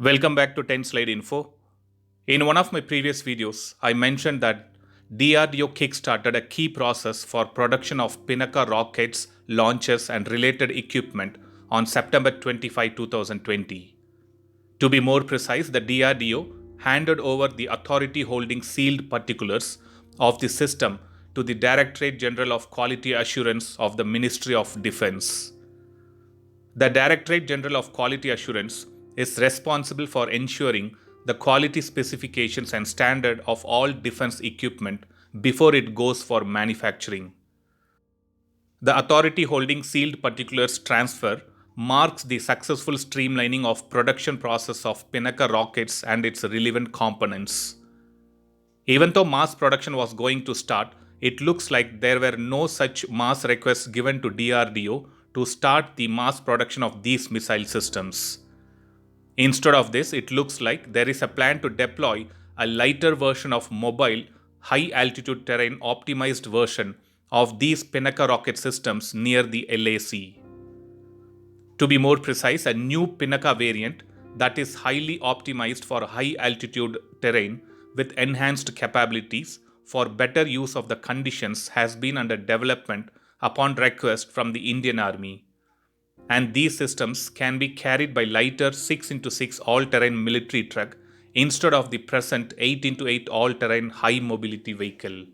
Welcome back to 10 Slide Info. In one of my previous videos, I mentioned that DRDO kickstarted a key process for production of Pinaka rockets, launches and related equipment on September 25, 2020. To be more precise, the DRDO handed over the authority holding sealed particulars of the system to the Directorate General of Quality Assurance of the Ministry of Defense. The Directorate General of Quality Assurance is responsible for ensuring the quality specifications and standard of all defense equipment before it goes for manufacturing. The authority holding sealed particulars transfer marks the successful streamlining of production process of Pinaka rockets and its relevant components. Even though mass production was going to start, it looks like there were no such mass requests given to DRDO to start the mass production of these missile systems. Instead of this, it looks like there is a plan to deploy a lighter version of mobile, high-altitude terrain optimized version of these Pinaka rocket systems near the LAC. To be more precise, a new Pinaka variant that is highly optimized for high-altitude terrain with enhanced capabilities for better use of the conditions has been under development upon request from the Indian Army. And these systems can be carried by lighter 6x6 all-terrain military truck instead of the present 8x8 all-terrain high-mobility vehicle.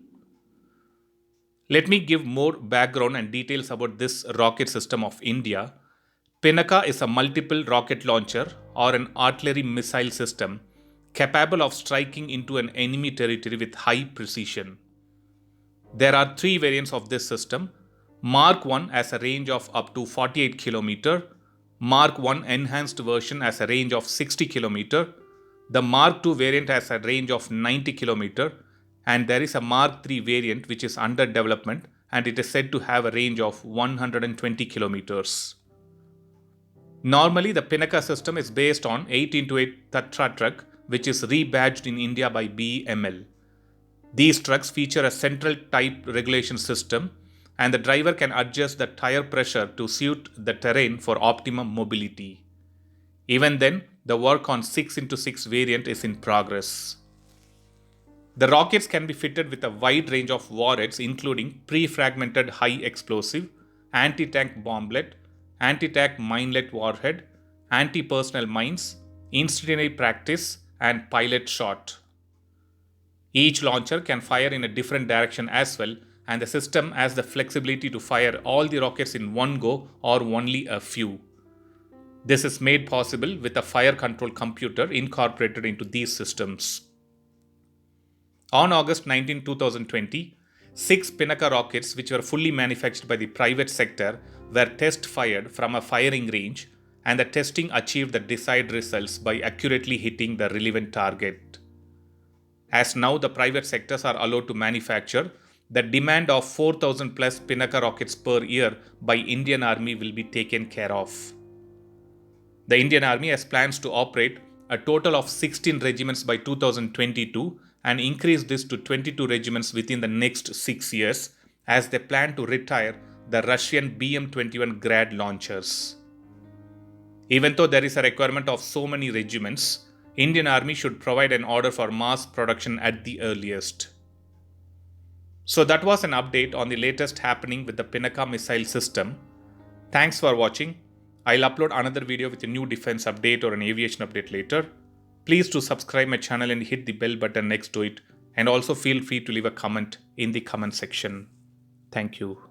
Let me give more background and details about this rocket system of India. Pinaka is a multiple rocket launcher or an artillery missile system capable of striking into an enemy territory with high precision. There are three variants of this system. Mark 1 has a range of up to 48 km, Mark 1 enhanced version has a range of 60 km, the Mark 2 variant has a range of 90 km, and there is a Mark 3 variant which is under development and it is said to have a range of 120 km. Normally, the Pinaka system is based on 8x8 Tatra truck which is rebadged in India by BEML. These trucks feature a central type regulation system and the driver can adjust the tire pressure to suit the terrain for optimum mobility. Even then, the work on 6x6 variant is in progress. The rockets can be fitted with a wide range of warheads including pre-fragmented high explosive, anti-tank bomblet, anti-tank minelet warhead, anti-personnel mines, incendiary practice, and pilot shot. Each launcher can fire in a different direction as well, and the system has the flexibility to fire all the rockets in one go or only a few. This is made possible with a fire control computer incorporated into these systems. On August 19, 2020, 6 Pinaka rockets which were fully manufactured by the private sector were test fired from a firing range, and the testing achieved the desired results by accurately hitting the relevant target. As now the private sectors are allowed to manufacture, the demand of 4,000 plus Pinaka rockets per year by Indian Army will be taken care of. The Indian Army has plans to operate a total of 16 regiments by 2022 and increase this to 22 regiments within the next 6 years as they plan to retire the Russian BM-21 Grad launchers. Even though there is a requirement of so many regiments, Indian Army should provide an order for mass production at the earliest. So that was an update on the latest happening with the Pinaka missile system. Thanks for watching. I'll upload another video with a new defense update or an aviation update later. Please do subscribe my channel and hit the bell button next to it, and also feel free to leave a comment in the comment section. Thank you.